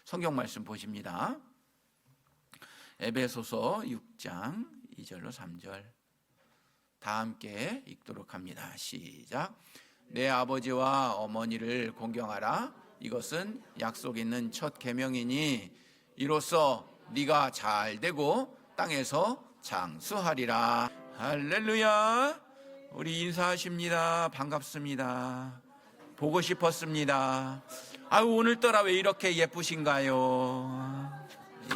성경 말씀 보십니다. 에베소서 6장 2절로 3절 다 함께 읽도록 합니다. 시작. 내 아버지와 어머니를 공경하라. 이것은 약속 있는 첫 계명이니 이로써 네가 잘 되고 땅에서 장수하리라. 할렐루야. 우리 인사하십니다. 반갑습니다. 보고 싶었습니다. 아유, 오늘따라 왜 이렇게 예쁘신가요?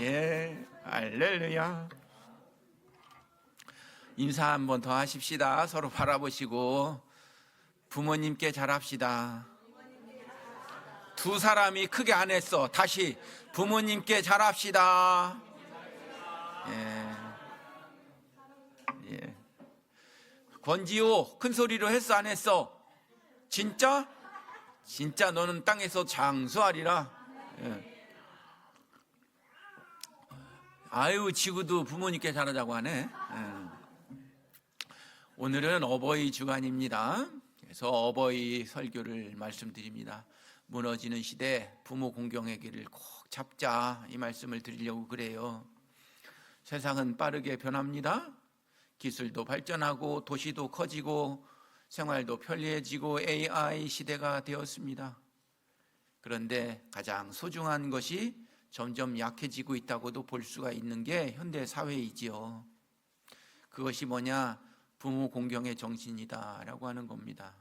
예, 할렐루야. 인사 한 번 더 하십시다. 서로 바라보시고 부모님께 잘합시다. 두 사람이 크게 안 했어. 다시 부모님께 잘합시다. 예. 권지호 큰 소리로 했어 안 했어? 진짜? 진짜 너는 땅에서 장수하리라. 예. 아유, 지구도 부모님께 잘하자고 하네. 예. 오늘은 어버이 주간입니다. 그래서 어버이 설교를 말씀드립니다. 무너지는 시대 부모 공경의 길을 꼭 잡자, 이 말씀을 드리려고 그래요. 세상은 빠르게 변합니다. 기술도 발전하고 도시도 커지고 생활도 편리해지고 AI 시대가 되었습니다. 그런데 가장 소중한 것이 점점 약해지고 있다고도 볼 수가 있는 게 현대 사회이지요. 그것이 뭐냐? 부모 공경의 정신이다라고 하는 겁니다.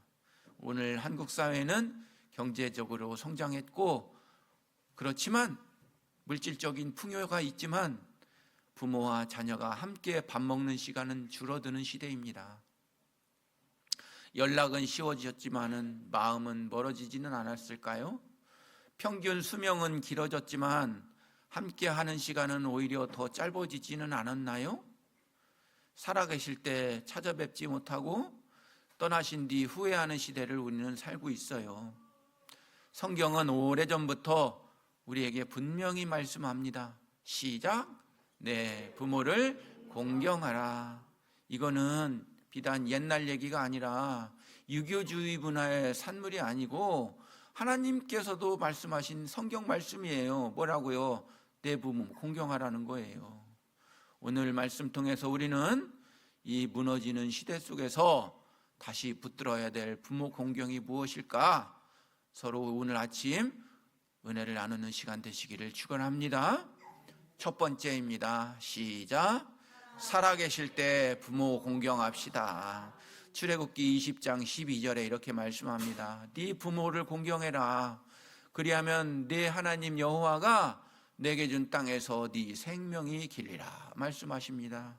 오늘 한국 사회는 경제적으로 성장했고 그렇지만 물질적인 풍요가 있지만 부모와 자녀가 함께 밥 먹는 시간은 줄어드는 시대입니다. 연락은 쉬워졌지만은 마음은 멀어지지는 않았을까요? 평균 수명은 길어졌지만 함께 하는 시간은 오히려 더 짧아지지는 않았나요? 살아계실 때 찾아뵙지 못하고 떠나신 뒤 후회하는 시대를 우리는 살고 있어요. 성경은 오래전부터 우리에게 분명히 말씀합니다. 시작. 내 부모를 공경하라. 이거는 비단 옛날 얘기가 아니라 유교주의 문화의 산물이 아니고 하나님께서도 말씀하신 성경 말씀이에요. 뭐라고요? 내 부모 공경하라는 거예요. 오늘 말씀 통해서 우리는 이 무너지는 시대 속에서 다시 붙들어야 될 부모 공경이 무엇일까? 서로 오늘 아침 은혜를 나누는 시간 되시기를 축원합니다. 첫 번째입니다. 시작. 살아계실 때 부모 공경합시다. 출애굽기 20장 12절에 이렇게 말씀합니다. 네 부모를 공경해라. 그리하면 네 하나님 여호와가 내게 준 땅에서 네 생명이 길리라 말씀하십니다.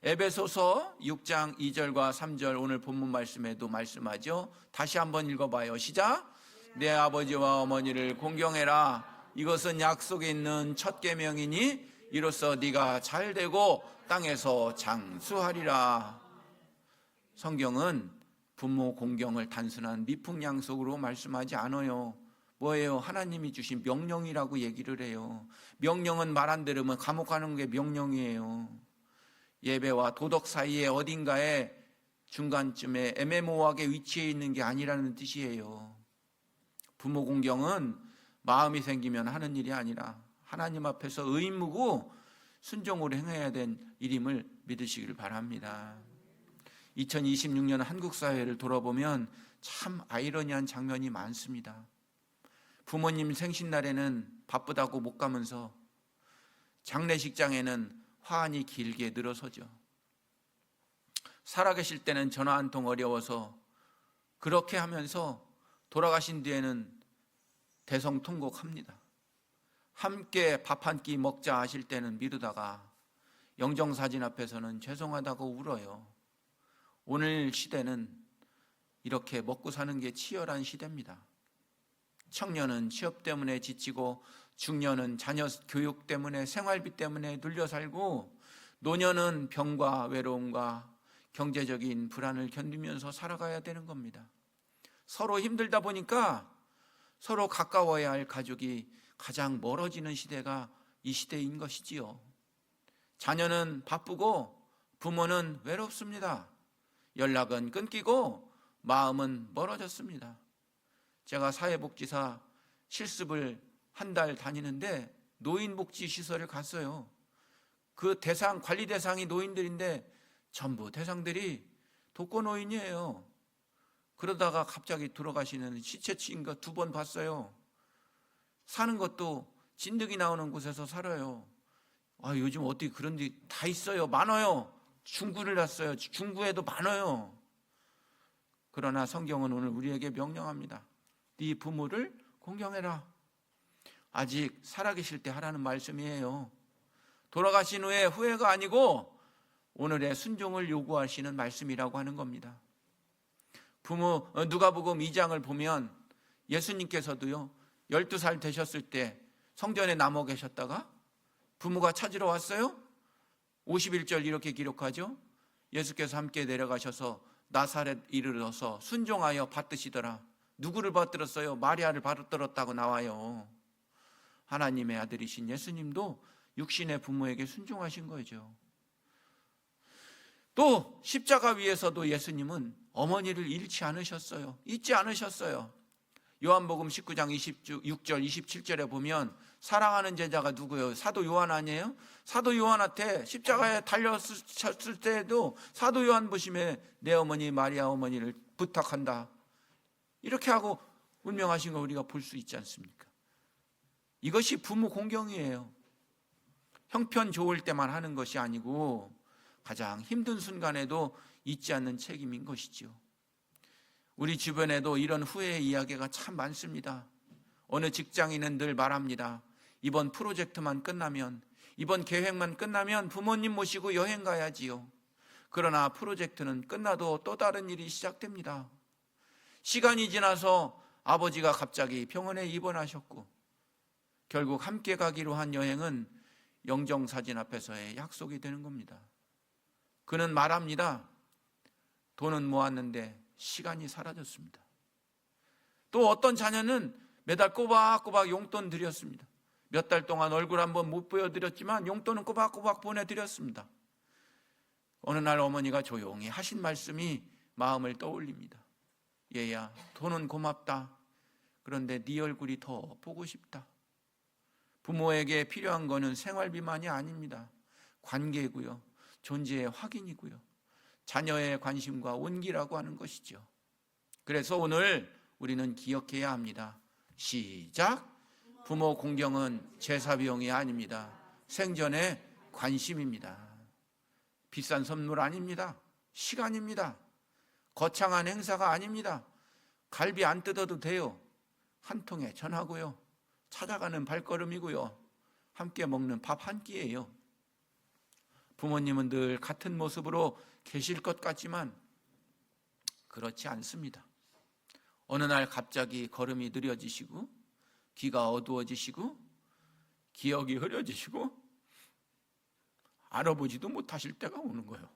에베소서 6장 2절과 3절 오늘 본문 말씀에도 말씀하죠. 다시 한번 읽어봐요. 시작. 내 아버지와 어머니를 공경해라. 이것은 약속에 있는 첫 계명이니 이로써 네가 잘 되고 땅에서 장수하리라. 성경은 부모 공경을 단순한 미풍양속으로 말씀하지 않아요. 뭐예요? 하나님이 주신 명령이라고 얘기를 해요. 명령은 말 안 들으면 감옥 가는 게 명령이에요. 예배와 도덕 사이에 어딘가에 중간쯤에 애매모호하게 위치해 있는 게 아니라는 뜻이에요. 부모 공경은 마음이 생기면 하는 일이 아니라 하나님 앞에서 의무고 순종으로 행해야 된 일임을 믿으시길 바랍니다. 2026년 한국 사회를 돌아보면 참 아이러니한 장면이 많습니다. 부모님 생신날에는 바쁘다고 못 가면서 장례식장에는 화환이 길게 늘어서죠. 살아계실 때는 전화 한 통 어려워서 그렇게 하면서 돌아가신 뒤에는 대성통곡합니다. 함께 밥 한 끼 먹자 하실 때는 미루다가 영정사진 앞에서는 죄송하다고 울어요. 오늘 시대는 이렇게 먹고 사는 게 치열한 시대입니다. 청년은 취업 때문에 지치고 중년은 자녀 교육 때문에 생활비 때문에 눌려 살고 노년은 병과 외로움과 경제적인 불안을 견디면서 살아가야 되는 겁니다. 서로 힘들다 보니까 서로 가까워야 할 가족이 가장 멀어지는 시대가 이 시대인 것이지요. 자녀는 바쁘고 부모는 외롭습니다. 연락은 끊기고 마음은 멀어졌습니다. 제가 사회복지사 실습을 한 달 다니는데 노인복지시설을 갔어요. 그 관리 대상이 노인들인데 전부 대상들이 독거노인이에요. 그러다가 갑자기 돌아가시는 시체치인 거 2번 봤어요. 사는 것도 진드기 나오는 곳에서 살아요. 요즘 어떻게 그런 데 다 있어요. 많아요. 중구를 났어요. 중구에도 많아요. 그러나 성경은 오늘 우리에게 명령합니다. 네 부모를 공경해라. 아직 살아계실 때 하라는 말씀이에요. 돌아가신 후에 후회가 아니고 오늘의 순종을 요구하시는 말씀이라고 하는 겁니다. 누가복음 2장을 보면 예수님께서도요 12살 되셨을 때 성전에 남아 계셨다가 부모가 찾으러 왔어요. 51절 이렇게 기록하죠. 예수께서 함께 내려가셔서 나사렛 이르러서 순종하여 받드시더라. 누구를 받들었어요? 마리아를 받들었다고 나와요. 하나님의 아들이신 예수님도 육신의 부모에게 순종하신 거죠. 또 십자가 위에서도 예수님은 어머니를 잃지 않으셨어요. 잊지 않으셨어요. 요한복음 19장 26절 27절에 보면 사랑하는 제자가 누구예요? 사도 요한 아니에요? 사도 요한한테 십자가에 달렸을 때에도 사도 요한 보시면 내 어머니 마리아 어머니를 부탁한다. 이렇게 하고 운명하신 걸 우리가 볼 수 있지 않습니까? 이것이 부모 공경이에요. 형편 좋을 때만 하는 것이 아니고 가장 힘든 순간에도 잊지 않는 책임인 것이죠. 우리 주변에도 이런 후회의 이야기가 참 많습니다. 어느 직장인은 늘 말합니다. 이번 프로젝트만 끝나면, 이번 계획만 끝나면 부모님 모시고 여행 가야지요. 그러나 프로젝트는 끝나도 또 다른 일이 시작됩니다. 시간이 지나서 아버지가 갑자기 병원에 입원하셨고 결국 함께 가기로 한 여행은 영정사진 앞에서의 약속이 되는 겁니다. 그는 말합니다. 돈은 모았는데 시간이 사라졌습니다. 또 어떤 자녀는 매달 꼬박꼬박 용돈 드렸습니다. 몇 달 동안 얼굴 한번 못 보여드렸지만 용돈은 꼬박꼬박 보내드렸습니다. 어느 날 어머니가 조용히 하신 말씀이 마음을 떠올립니다. 얘야, 돈은 고맙다. 그런데 네 얼굴이 더 보고 싶다. 부모에게 필요한 거는 생활비만이 아닙니다. 관계고요, 존재의 확인이고요, 자녀의 관심과 온기라고 하는 것이죠. 그래서 오늘 우리는 기억해야 합니다. 시작! 부모 공경은 제사 비용이 아닙니다. 생전의 관심입니다. 비싼 선물 아닙니다. 시간입니다. 거창한 행사가 아닙니다. 갈비 안 뜯어도 돼요. 한 통에 전하고요, 찾아가는 발걸음이고요, 함께 먹는 밥 한 끼예요. 부모님은 늘 같은 모습으로 계실 것 같지만 그렇지 않습니다. 어느 날 갑자기 걸음이 느려지시고 귀가 어두워지시고 기억이 흐려지시고 알아보지도 못하실 때가 오는 거예요.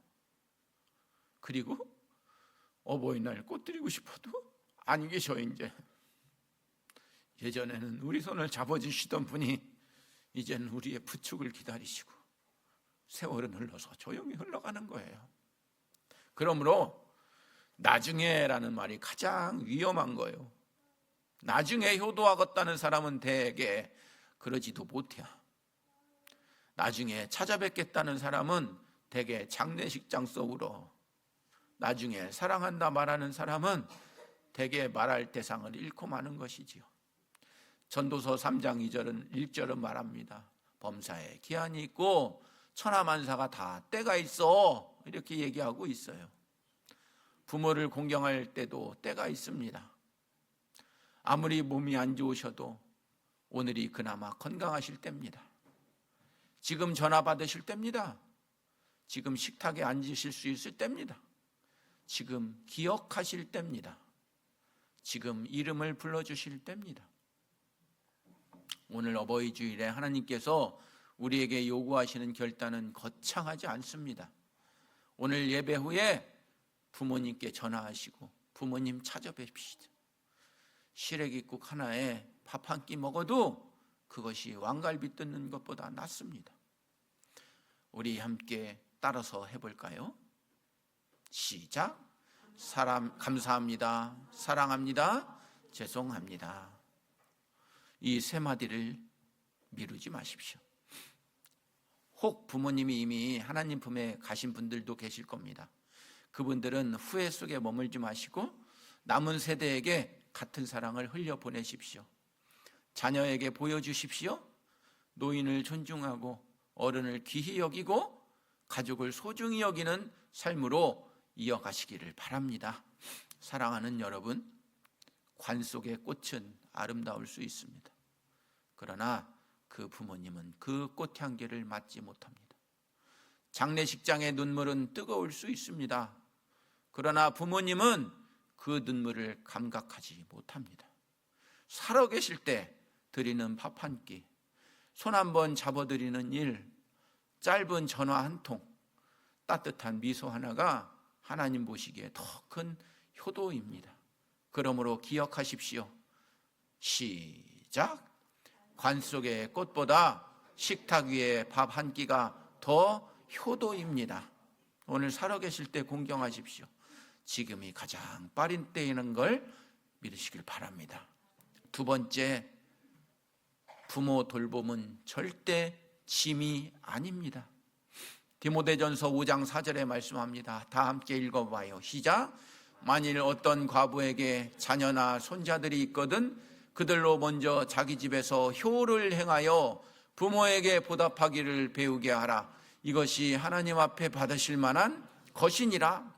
그리고 어버이날 꽃 드리고 싶어도 안 계셔. 이제 예전에는 우리 손을 잡아주시던 분이 이제는 우리의 부축을 기다리시고 세월은 흘러서 조용히 흘러가는 거예요. 그러므로 나중에라는 말이 가장 위험한 거예요. 나중에 효도하겠다는 사람은 대개 그러지도 못해요. 나중에 찾아뵙겠다는 사람은 대개 장례식장 속으로, 나중에 사랑한다 말하는 사람은 대개 말할 대상을 잃고 마는 것이지요. 전도서 3장 1절은 말합니다. 범사에 기한이 있고 천하만사가 다 때가 있어, 이렇게 얘기하고 있어요. 부모를 공경할 때도 때가 있습니다. 아무리 몸이 안 좋으셔도 오늘이 그나마 건강하실 때입니다. 지금 전화 받으실 때입니다. 지금 식탁에 앉으실 수 있을 때입니다. 지금 기억하실 때입니다. 지금 이름을 불러주실 때입니다. 오늘 어버이 주일에 하나님께서 우리에게 요구하시는 결단은 거창하지 않습니다. 오늘 예배 후에 부모님께 전화하시고 부모님 찾아뵙시다. 시래기국 하나에 밥 한 끼 먹어도 그것이 왕갈비 뜯는 것보다 낫습니다. 우리 함께 따라서 해볼까요? 시작! 감사합니다. 사랑합니다. 죄송합니다. 이 세 마디를 미루지 마십시오. 혹 부모님이 이미 하나님 품에 가신 분들도 계실 겁니다. 그분들은 후회 속에 머물지 마시고 남은 세대에게 같은 사랑을 흘려보내십시오. 자녀에게 보여주십시오. 노인을 존중하고 어른을 귀히 여기고 가족을 소중히 여기는 삶으로 이어가시기를 바랍니다. 사랑하는 여러분, 관 속의 꽃은 아름다울 수 있습니다. 그러나 그 부모님은 그 꽃향기를 맡지 못합니다. 장례식장의 눈물은 뜨거울 수 있습니다. 그러나 부모님은 그 눈물을 감각하지 못합니다. 살아계실 때 드리는 밥 한 끼, 손 한 번 잡아드리는 일, 짧은 전화 한 통, 따뜻한 미소 하나가 하나님 보시기에 더 큰 효도입니다. 그러므로 기억하십시오. 시작. 관 속의 꽃보다 식탁 위에 밥 한 끼가 더 효도입니다. 오늘 살아계실 때 공경하십시오. 지금이 가장 빠른 때이는 걸 믿으시길 바랍니다. 두 번째, 부모 돌봄은 절대 짐이 아닙니다. 디모데전서 5장 4절에 말씀합니다. 다 함께 읽어봐요. 시작. 만일 어떤 과부에게 자녀나 손자들이 있거든 그들로 먼저 자기 집에서 효를 행하여 부모에게 보답하기를 배우게 하라. 이것이 하나님 앞에 받으실 만한 것이니라.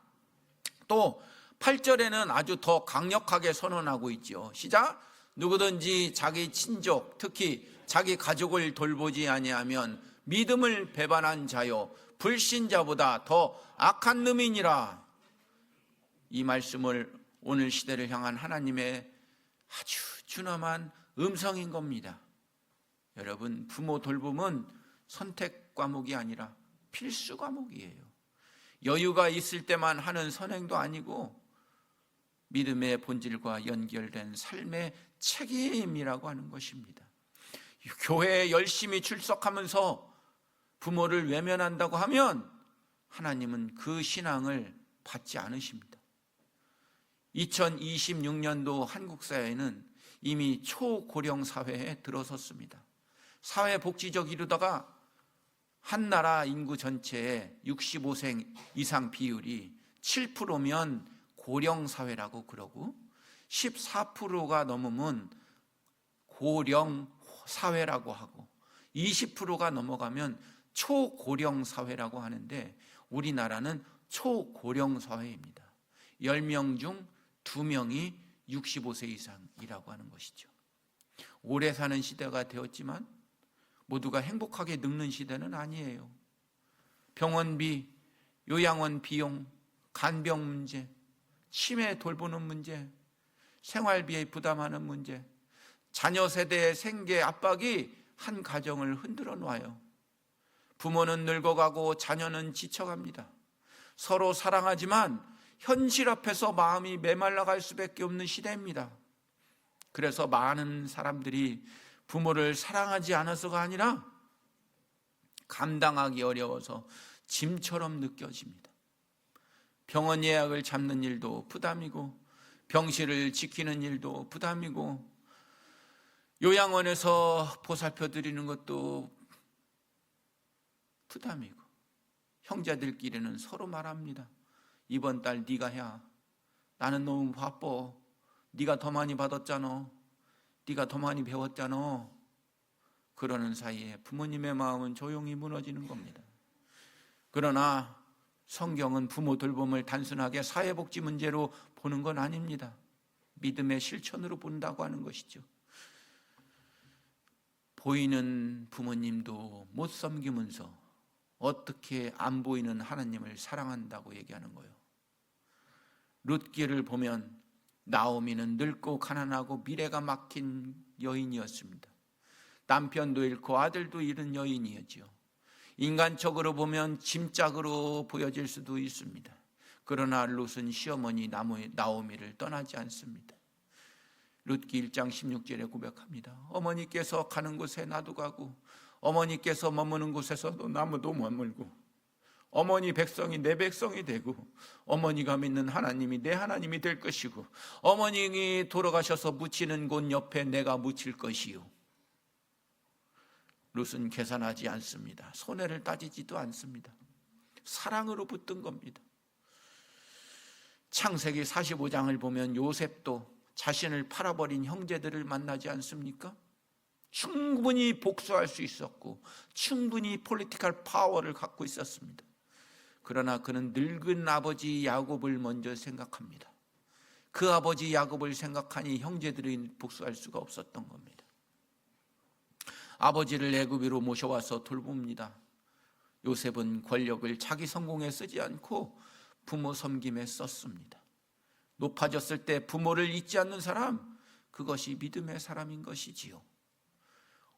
또 8절에는 아주 더 강력하게 선언하고 있죠. 시작. 누구든지 자기 친족, 특히 자기 가족을 돌보지 아니하면 믿음을 배반한 자요 불신자보다 더 악한 놈이니라. 이 말씀을 오늘 시대를 향한 하나님의 아주 준엄한 음성인 겁니다. 여러분, 부모 돌봄은 선택 과목이 아니라 필수 과목이에요. 여유가 있을 때만 하는 선행도 아니고 믿음의 본질과 연결된 삶의 책임이라고 하는 것입니다. 교회에 열심히 출석하면서 부모를 외면한다고 하면 하나님은 그 신앙을 받지 않으십니다. 2026년도 한국 사회는 이미 초고령 사회에 들어섰습니다. 사회복지적 이루다가 한 나라 인구 전체의 65세 이상 비율이 7%면 고령 사회라고 그러고 14%가 넘으면 고령 사회라고 하고 20%가 넘어가면 초고령 사회라고 하는데 우리나라는 초고령 사회입니다. 10명 중 2명이 65세 이상이라고 하는 것이죠. 오래 사는 시대가 되었지만 모두가 행복하게 늙는 시대는 아니에요. 병원비, 요양원 비용, 간병 문제, 치매 돌보는 문제, 생활비에 부담하는 문제, 자녀 세대의 생계 압박이 한 가정을 흔들어 놔요. 부모는 늙어가고 자녀는 지쳐갑니다. 서로 사랑하지만 현실 앞에서 마음이 메말라갈 수밖에 없는 시대입니다. 그래서 많은 사람들이 부모를 사랑하지 않아서가 아니라 감당하기 어려워서 짐처럼 느껴집니다. 병원 예약을 잡는 일도 부담이고 병실을 지키는 일도 부담이고 요양원에서 보살펴 드리는 것도 부담이고 형제들끼리는 서로 말합니다. 이번 달 네가 해. 나는 너무 바빠. 네가 더 많이 받았잖아. 네가 더 많이 배웠잖아. 그러는 사이에 부모님의 마음은 조용히 무너지는 겁니다. 그러나 성경은 부모 돌봄을 단순하게 사회복지 문제로 보는 건 아닙니다. 믿음의 실천으로 본다고 하는 것이죠. 보이는 부모님도 못 섬기면서 어떻게 안 보이는 하나님을 사랑한다고 얘기하는 거예요. 룻기를 보면 나오미는 늙고 가난하고 미래가 막힌 여인이었습니다. 남편도 잃고 아들도 잃은 여인이었죠. 인간적으로 보면 짐짝으로 보여질 수도 있습니다. 그러나 룻은 시어머니 나오미를 떠나지 않습니다. 룻기 1장 16절에 고백합니다. 어머니께서 가는 곳에 나도 가고 어머니께서 머무는 곳에서도 나무도 머물고 어머니 백성이 내 백성이 되고 어머니가 믿는 하나님이 내 하나님이 될 것이고 어머님이 돌아가셔서 묻히는 곳 옆에 내가 묻힐 것이요. 룻은 계산하지 않습니다. 손해를 따지지도 않습니다. 사랑으로 붙든 겁니다. 창세기 45장을 보면 요셉도 자신을 팔아버린 형제들을 만나지 않습니까? 충분히 복수할 수 있었고 충분히 폴리티컬 파워를 갖고 있었습니다. 그러나 그는 늙은 아버지 야곱을 먼저 생각합니다. 그 아버지 야곱을 생각하니 형제들이 복수할 수가 없었던 겁니다. 아버지를 애굽으로 모셔와서 돌봅니다. 요셉은 권력을 자기 성공에 쓰지 않고 부모 섬김에 썼습니다. 높아졌을 때 부모를 잊지 않는 사람, 그것이 믿음의 사람인 것이지요.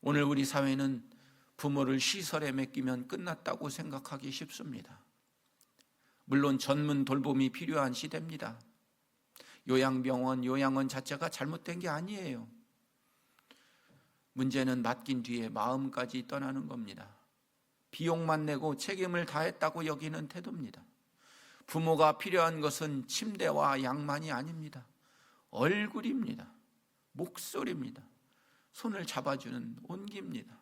오늘 우리 사회는 부모를 시설에 맡기면 끝났다고 생각하기 쉽습니다. 물론 전문 돌봄이 필요한 시대입니다. 요양병원, 요양원 자체가 잘못된 게 아니에요. 문제는 맡긴 뒤에 마음까지 떠나는 겁니다. 비용만 내고 책임을 다했다고 여기는 태도입니다. 부모가 필요한 것은 침대와 양만이 아닙니다. 얼굴입니다. 목소리입니다. 손을 잡아주는 온기입니다.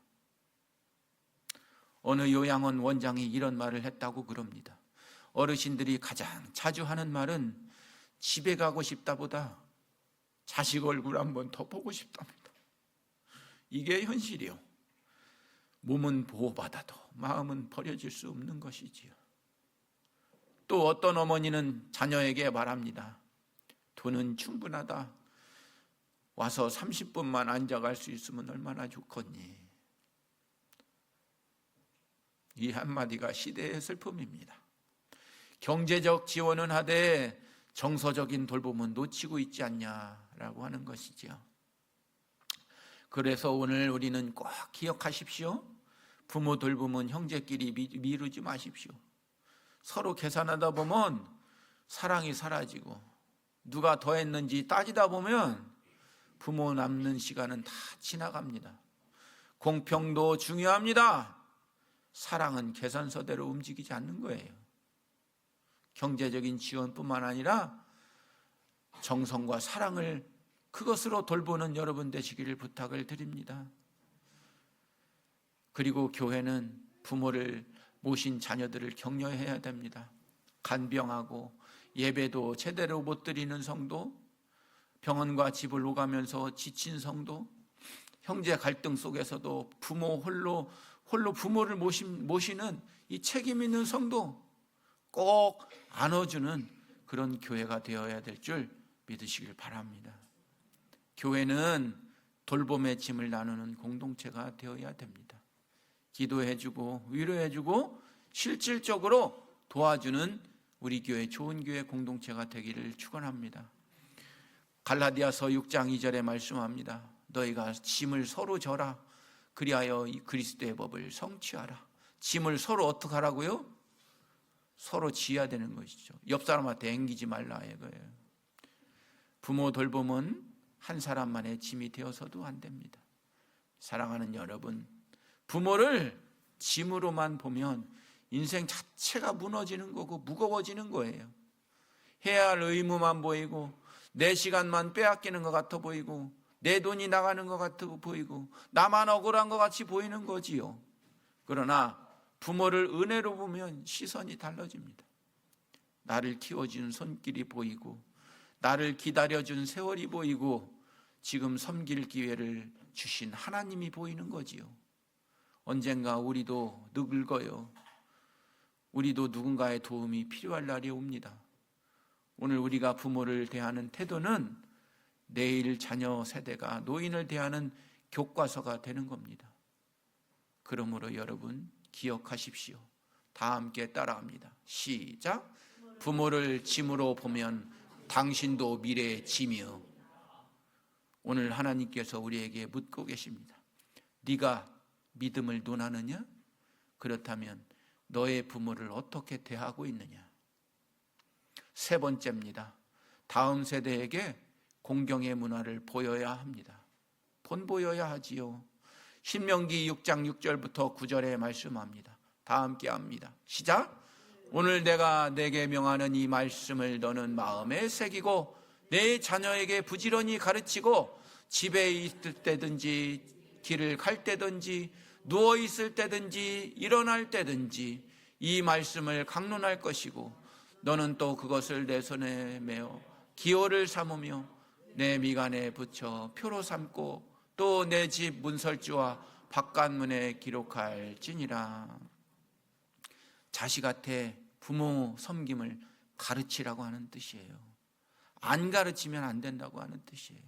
어느 요양원 원장이 이런 말을 했다고 그럽니다. 어르신들이 가장 자주 하는 말은 집에 가고 싶다보다 자식 얼굴 한번 더 보고 싶답니다. 이게 현실이요. 몸은 보호받아도 마음은 버려질 수 없는 것이지요. 또 어떤 어머니는 자녀에게 말합니다. 돈은 충분하다. 와서 30분만 앉아갈 수 있으면 얼마나 좋겠니? 이 한마디가 시대의 슬픔입니다. 경제적 지원은 하되 정서적인 돌봄은 놓치고 있지 않냐라고 하는 것이지요. 그래서 오늘 우리는 꼭 기억하십시오. 부모 돌봄은 형제끼리 미루지 마십시오. 서로 계산하다 보면 사랑이 사라지고 누가 더 했는지 따지다 보면 부모 남는 시간은 다 지나갑니다. 공평도 중요합니다. 사랑은 계산서대로 움직이지 않는 거예요. 경제적인 지원뿐만 아니라 정성과 사랑을 그것으로 돌보는 여러분 되시기를 부탁을 드립니다. 그리고 교회는 부모를 모신 자녀들을 격려해야 됩니다. 간병하고 예배도 제대로 못 드리는 성도, 병원과 집을 오가면서 지친 성도, 형제 갈등 속에서도 부모 홀로 부모를 모시는 이 책임 있는 성도 꼭 안아주는 그런 교회가 되어야 될 줄 믿으시길 바랍니다. 교회는 돌봄의 짐을 나누는 공동체가 되어야 됩니다. 기도해주고 위로해주고 실질적으로 도와주는 우리 교회 좋은 교회 공동체가 되기를 축원합니다. 갈라디아서 6장 2절에 말씀합니다. 너희가 짐을 서로 져라. 그리하여 이 그리스도의 법을 성취하라. 짐을 서로 어떻게 하라고요? 서로 지어야 되는 것이죠. 옆 사람한테 앵기지 말라 이거예요. 부모 돌봄은 한 사람만의 짐이 되어서도 안 됩니다. 사랑하는 여러분, 부모를 짐으로만 보면 인생 자체가 무너지는 거고 무거워지는 거예요. 해야 할 의무만 보이고 내 시간만 빼앗기는 것 같아 보이고 내 돈이 나가는 것 같아 보이고 나만 억울한 것 같이 보이는 거지요. 그러나 부모를 은혜로 보면 시선이 달라집니다. 나를 키워준 손길이 보이고 나를 기다려준 세월이 보이고 지금 섬길 기회를 주신 하나님이 보이는 거지요. 언젠가 우리도 늙어요. 우리도 누군가의 도움이 필요할 날이 옵니다. 오늘 우리가 부모를 대하는 태도는 내일 자녀 세대가 노인을 대하는 교과서가 되는 겁니다. 그러므로 여러분 기억하십시오. 다 함께 따라합니다. 시작. 부모를 짐으로 보면 당신도 미래의 짐이요. 오늘 하나님께서 우리에게 묻고 계십니다. 네가 믿음을 논하느냐? 그렇다면 너의 부모를 어떻게 대하고 있느냐? 세 번째입니다. 다음 세대에게 공경의 문화를 보여야 합니다. 본보여야 하지요. 신명기 6장 6절부터 9절에 말씀합니다. 다 함께 합니다. 시작. 오늘 내가 내게 명하는 이 말씀을 너는 마음에 새기고 내 자녀에게 부지런히 가르치고 집에 있을 때든지 길을 갈 때든지 누워 있을 때든지 일어날 때든지 이 말씀을 강론할 것이고 너는 또 그것을 내 손에 메어 기호를 삼으며 내 미간에 붙여 표로 삼고 또 내 집 문설주와 바깥문에 기록할지니라. 자식한테 부모 섬김을 가르치라고 하는 뜻이에요. 안 가르치면 안 된다고 하는 뜻이에요.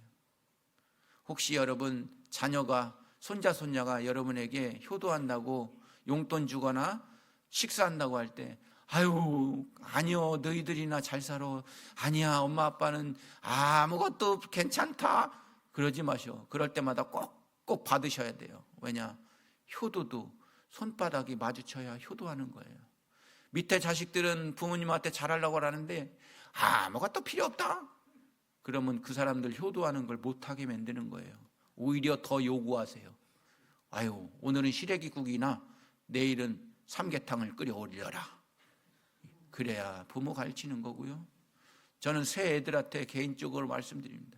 혹시 여러분 자녀가 손자 손녀가 여러분에게 효도한다고 용돈 주거나 식사한다고 할 때 아유 아니요 너희들이나 잘 살아, 아니야 엄마 아빠는 아무것도 괜찮다 그러지 마셔. 그럴 때마다 꼭 받으셔야 돼요. 왜냐? 효도도 손바닥이 마주쳐야 효도하는 거예요. 밑에 자식들은 부모님한테 잘하려고 하는데 아무것도 필요 없다 그러면 그 사람들 효도하는 걸 못하게 만드는 거예요. 오히려 더 요구하세요. 아유 오늘은 시래기국이나 내일은 삼계탕을 끓여 올려라. 그래야 부모 가르치는 거고요. 저는 새 애들한테 개인적으로 말씀드립니다.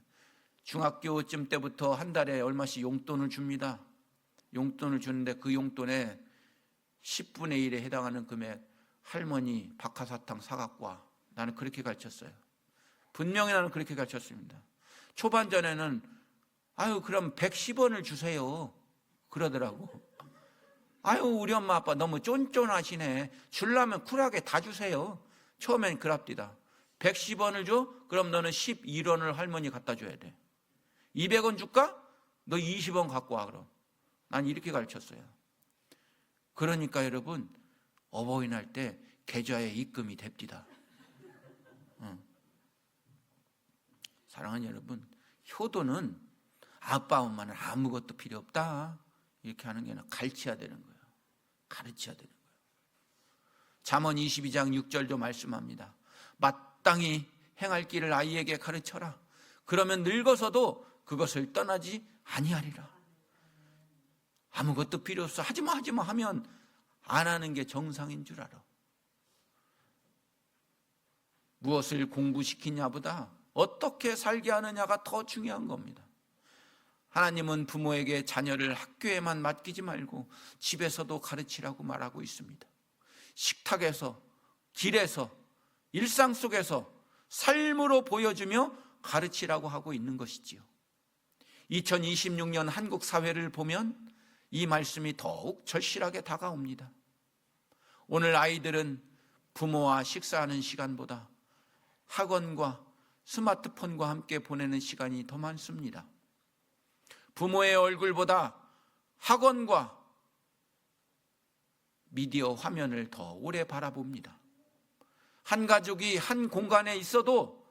중학교쯤 때부터 한 달에 얼마씩 용돈을 줍니다. 용돈을 주는데 그 용돈에 10분의 1에 해당하는 금액 할머니 박하사탕 사갖고 와. 나는 그렇게 가르쳤어요. 분명히 나는 그렇게 가르쳤습니다. 초반전에는 아유 그럼 110원을 주세요 그러더라고. 아유 우리 엄마 아빠 너무 쫀쫀하시네. 주려면 쿨하게 다 주세요. 처음엔 그럽디다. 110원을 줘? 그럼 너는 11원을 할머니 갖다 줘야 돼. 200원 줄까? 너 20원 갖고 와. 그럼 난 이렇게 가르쳤어요. 그러니까 여러분 어버이날 때 계좌에 입금이 됩니다. 사랑하는 여러분, 효도는 아빠 엄마는 아무것도 필요 없다 이렇게 하는 게 아니라 가르쳐야 되는 거예요. 가르쳐야 되는 거예요. 잠언 22장 6절도 말씀합니다. 마땅히 행할 길을 아이에게 가르쳐라. 그러면 늙어서도 그것을 떠나지 아니하리라. 아무것도 필요 없어 하지마 하면 안 하는 게 정상인 줄 알아. 무엇을 공부시키냐보다 어떻게 살게 하느냐가 더 중요한 겁니다. 하나님은 부모에게 자녀를 학교에만 맡기지 말고 집에서도 가르치라고 말하고 있습니다. 식탁에서, 길에서, 일상 속에서 삶으로 보여주며 가르치라고 하고 있는 것이지요. 2026년 한국 사회를 보면 이 말씀이 더욱 절실하게 다가옵니다. 오늘 아이들은 부모와 식사하는 시간보다 학원과 스마트폰과 함께 보내는 시간이 더 많습니다. 부모의 얼굴보다 학원과 미디어 화면을 더 오래 바라봅니다. 한 가족이 한 공간에 있어도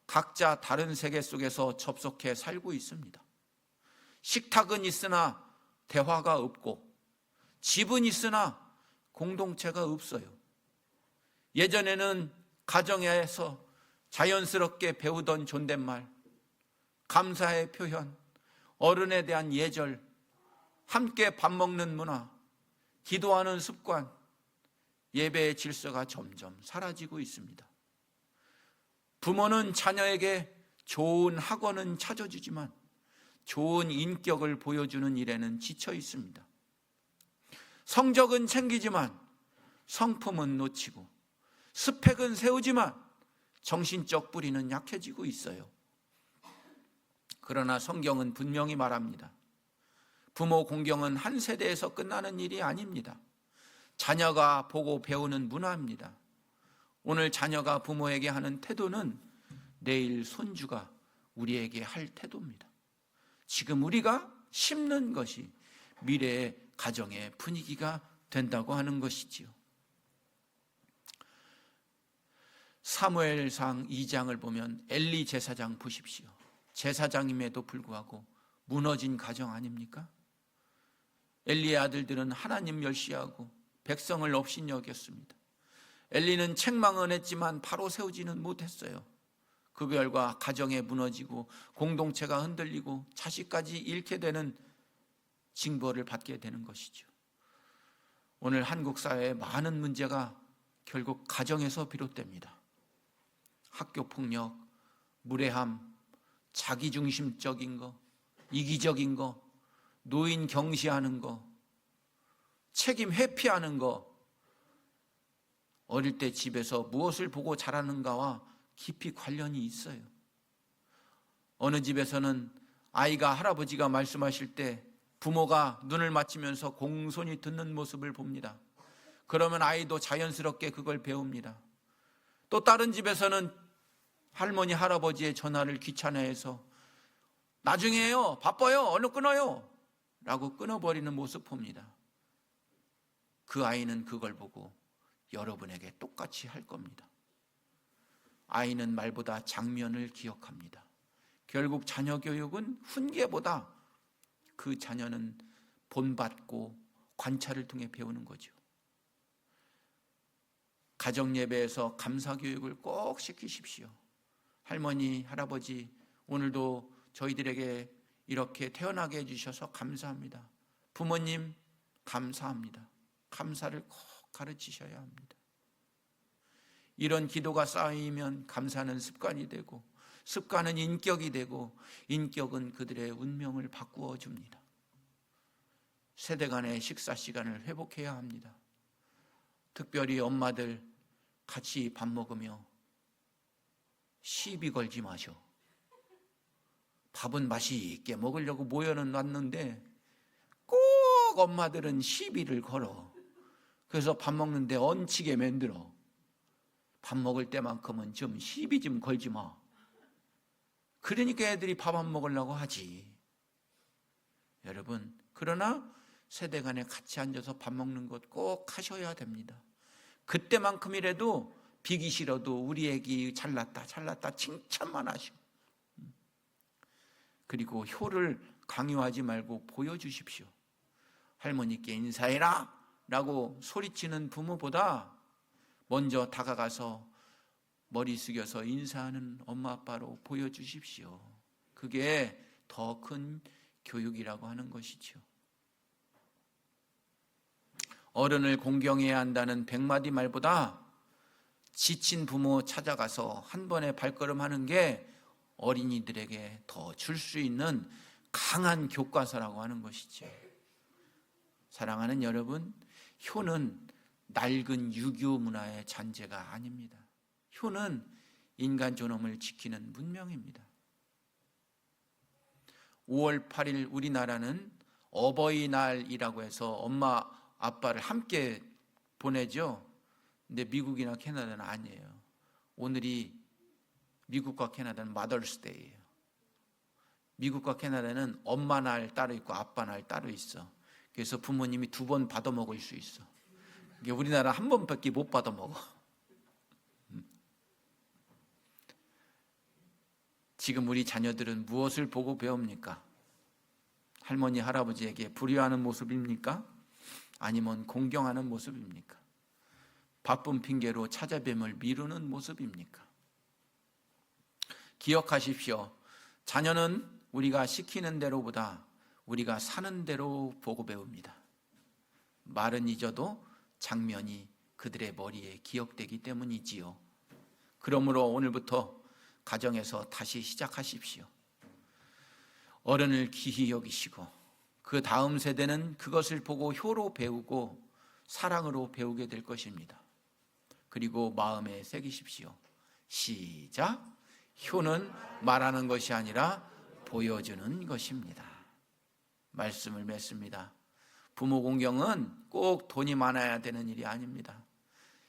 각자 다른 세계 속에서 접속해 살고 있습니다. 식탁은 있으나 대화가 없고 집은 있으나 공동체가 없어요. 예전에는 가정에서 자연스럽게 배우던 존댓말, 감사의 표현, 어른에 대한 예절, 함께 밥 먹는 문화, 기도하는 습관, 예배의 질서가 점점 사라지고 있습니다. 부모는 자녀에게 좋은 학원은 찾아주지만 좋은 인격을 보여주는 일에는 지쳐 있습니다. 성적은 챙기지만 성품은 놓치고 스펙은 세우지만 정신적 뿌리는 약해지고 있어요. 그러나 성경은 분명히 말합니다. 부모 공경은 한 세대에서 끝나는 일이 아닙니다. 자녀가 보고 배우는 문화입니다. 오늘 자녀가 부모에게 하는 태도는 내일 손주가 우리에게 할 태도입니다. 지금 우리가 심는 것이 미래의 가정의 분위기가 된다고 하는 것이지요. 사무엘상 2장을 보면 엘리 제사장 보십시오. 제사장임에도 불구하고 무너진 가정 아닙니까? 엘리의 아들들은 하나님 멸시하고 백성을 업신여겼습니다. 엘리는 책망은 했지만 바로 세우지는 못했어요. 그 결과 가정에 무너지고 공동체가 흔들리고 자식까지 잃게 되는 징벌을 받게 되는 것이죠. 오늘 한국 사회의 많은 문제가 결국 가정에서 비롯됩니다. 학교폭력, 무례함, 자기중심적인 거, 이기적인 거, 노인 경시하는 거, 책임 회피하는 거, 어릴 때 집에서 무엇을 보고 자라는가와 깊이 관련이 있어요. 어느 집에서는 아이가 할아버지가 말씀하실 때 부모가 눈을 맞추면서 공손히 듣는 모습을 봅니다. 그러면 아이도 자연스럽게 그걸 배웁니다. 또 다른 집에서는 할머니 할아버지의 전화를 귀찮아해서 나중에요, 바빠요, 얼른 끊어요 라고 끊어버리는 모습 봅니다. 그 아이는 그걸 보고 여러분에게 똑같이 할 겁니다. 아이는 말보다 장면을 기억합니다. 결국 자녀 교육은 훈계보다 그 자녀는 본받고 관찰을 통해 배우는 거죠. 가정예배에서 감사교육을 꼭 시키십시오. 할머니, 할아버지, 오늘도 저희들에게 이렇게 태어나게 해주셔서 감사합니다. 부모님, 감사합니다. 감사를 꼭 가르치셔야 합니다. 이런 기도가 쌓이면 감사는 습관이 되고, 습관은 인격이 되고, 인격은 그들의 운명을 바꾸어 줍니다. 세대 간의 식사 시간을 회복해야 합니다. 특별히 엄마들 같이 밥 먹으며 시비 걸지 마셔. 밥은 맛있게 먹으려고 모여는 놨는데 꼭 엄마들은 시비를 걸어. 그래서 밥 먹는데 얹히게 만들어. 밥 먹을 때만큼은 좀 시비 좀 걸지 마. 그러니까 애들이 밥 안 먹으려고 하지. 여러분, 그러나 세대 간에 같이 앉아서 밥 먹는 것 꼭 하셔야 됩니다. 그때만큼이라도 비기 싫어도 우리 애기 잘났다 잘났다 칭찬만 하시고, 그리고 효를 강요하지 말고 보여주십시오. 할머니께 인사해라 라고 소리치는 부모보다 먼저 다가가서 머리 숙여서 인사하는 엄마 아빠로 보여주십시오. 그게 더 큰 교육이라고 하는 것이죠. 어른을 공경해야 한다는 100마디 말보다 지친 부모 찾아가서 한 번에 발걸음하는 게 어린이들에게 더 줄 수 있는 강한 교과서라고 하는 것이죠. 사랑하는 여러분, 효는 낡은 유교 문화의 잔재가 아닙니다. 효는 인간 존엄을 지키는 문명입니다. 5월 8일 우리나라는 어버이날이라고 해서 엄마 아빠를 함께 보내죠. 근데 미국이나 캐나다는 아니에요. 오늘이 미국과 캐나다는 마더스데이예요. 미국과 캐나다는 엄마 날 따로 있고 아빠 날 따로 있어. 그래서 부모님이 2번 받아 먹을 수 있어. 우리나라 한 번밖에 못 받아 먹어. 지금 우리 자녀들은 무엇을 보고 배웁니까? 할머니, 할아버지에게 불효하는 모습입니까? 아니면 공경하는 모습입니까? 바쁜 핑계로 찾아뵐을 미루는 모습입니까? 기억하십시오. 자녀는 우리가 시키는 대로보다 우리가 사는 대로 보고 배웁니다. 말은 잊어도 장면이 그들의 머리에 기억되기 때문이지요. 그러므로 오늘부터 가정에서 다시 시작하십시오. 어른을 귀히 여기시고 그 다음 세대는 그것을 보고 효로 배우고 사랑으로 배우게 될 것입니다. 그리고 마음에 새기십시오. 시작. 효는 말하는 것이 아니라 보여주는 것입니다. 말씀을 맺습니다. 부모 공경은 꼭 돈이 많아야 되는 일이 아닙니다.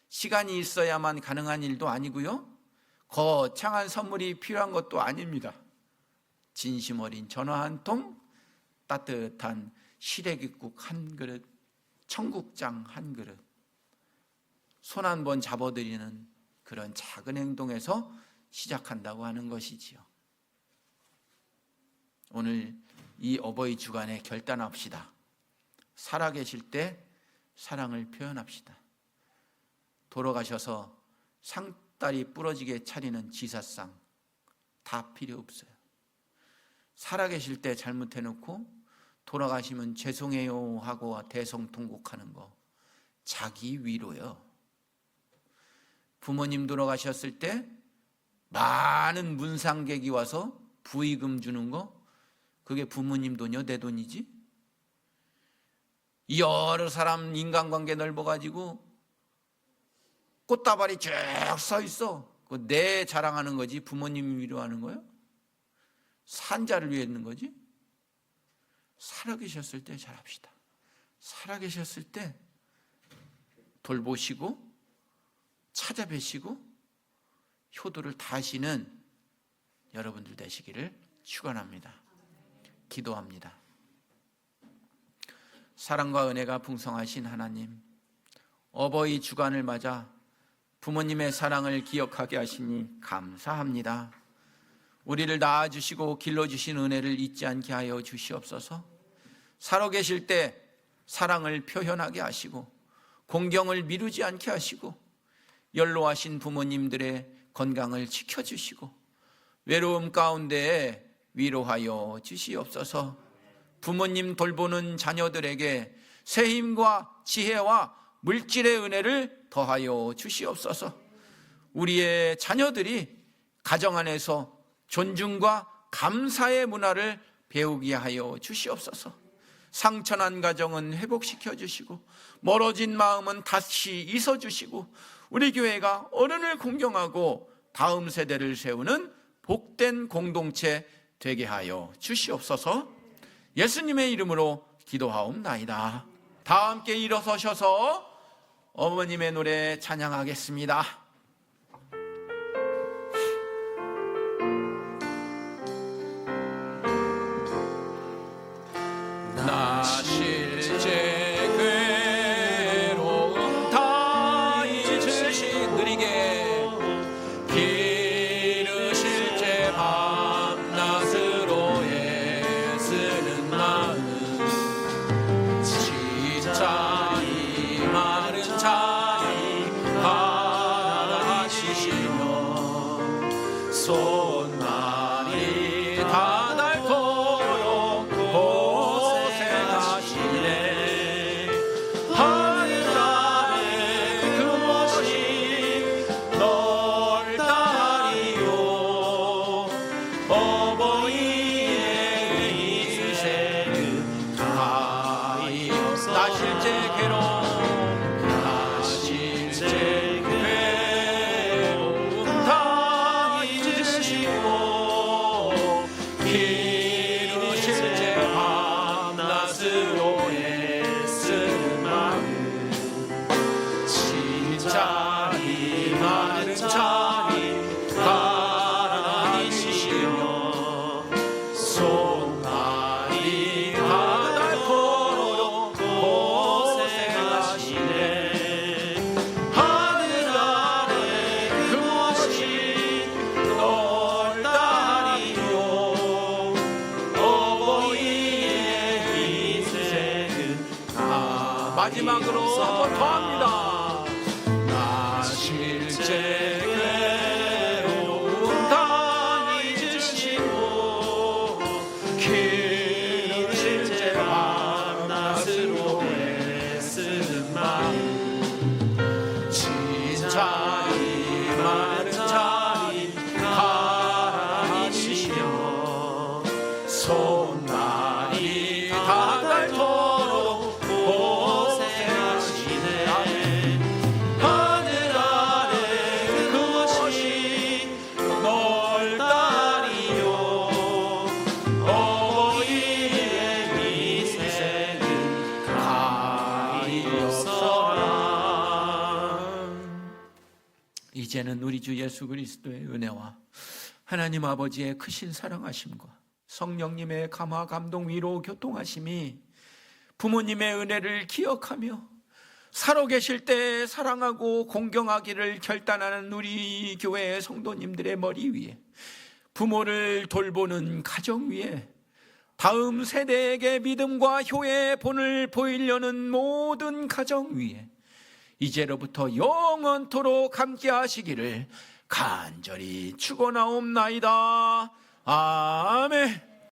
시간이 있어야만 가능한 일도 아니고요, 거창한 선물이 필요한 것도 아닙니다. 진심 어린 전화 한 통, 따뜻한 시래기국 한 그릇, 청국장 한 그릇, 손 한 번 잡아드리는 그런 작은 행동에서 시작한다고 하는 것이지요. 오늘 이 어버이 주간에 결단합시다. 살아계실 때 사랑을 표현합시다. 돌아가셔서 상다리 부러지게 차리는 지사상 다 필요 없어요. 살아계실 때 잘못해놓고 돌아가시면 죄송해요 하고 대성통곡하는 거 자기 위로요. 부모님 돌아가셨을 때 많은 문상객이 와서 부의금 주는 거, 그게 부모님 돈이요? 내 돈이지? 여러 사람 인간관계 넓어가지고 꽃다발이 쭉 서 있어. 그거 내 자랑하는 거지 부모님이 위로하는 거야? 산자를 위해 있는 거지? 살아계셨을 때 잘합시다. 살아계셨을 때 돌보시고 찾아뵈시고 효도를 다하시는 여러분들 되시기를 축원합니다. 기도합니다. 사랑과 은혜가 풍성하신 하나님, 어버이 주간을 맞아 부모님의 사랑을 기억하게 하시니 감사합니다. 우리를 낳아주시고 길러주신 은혜를 잊지 않게 하여 주시옵소서. 살아계실 때 사랑을 표현하게 하시고 공경을 미루지 않게 하시고 연로하신 부모님들의 건강을 지켜주시고 외로움 가운데 위로하여 주시옵소서. 부모님 돌보는 자녀들에게 새 힘과 지혜와 물질의 은혜를 더하여 주시옵소서. 우리의 자녀들이 가정 안에서 존중과 감사의 문화를 배우게 하여 주시옵소서. 상처난 가정은 회복시켜 주시고 멀어진 마음은 다시 있어 주시고 우리 교회가 어른을 공경하고 다음 세대를 세우는 복된 공동체 되게 하여 주시옵소서. 예수님의 이름으로 기도하옵나이다. 다 함께 일어서셔서 어머님의 노래 찬양하겠습니다. 나 실제 괴로움 다 잊으신 느리게 기르실 제 밤낮으로 애쓰는 마음 진짜 이 마른 자리 가라앉히시며 손날이 다 닳도록 고생하시네. 하늘 아래 그 모시 넓다리요 어버이의 이세는 가히 나 실제 괴로움 나 실제 괴로움 다 잊으시고 기르실 제 밤낮으로 애쓰는 마음 진짜 이 마른 자리 가라앉히시며 손날이 다 닳도록 고생하시네. 하늘 아래 그 모시 넓다리요 어버이의 이세는 마지막으로 한 번 더 합니다. 나 실제 괴로움 다 잊으시고 기르실 제 밤낮으로 애쓰는 마음 진짜 이 마른 자리 가라앉히시며 손날이 다 닳도록 고생하시네. 하늘 아래 그 모시 넓다리요 어버이의 미세는 가히 없어라. 이제는 우리 주 예수 그리스도의 은혜와 하나님 아버지의 크신 사랑하심과 성령님의 감화 감동 위로 교통하심이 부모님의 은혜를 기억하며 살아계실 때 사랑하고 공경하기를 결단하는 우리 교회의 성도님들의 머리 위에 부모를 돌보는 가정 위에 다음 세대에게 믿음과 효의 본을 보이려는 모든 가정 위에 이제로부터 영원토록 함께 하시기를 간절히 축원하옵나이다. 아멘.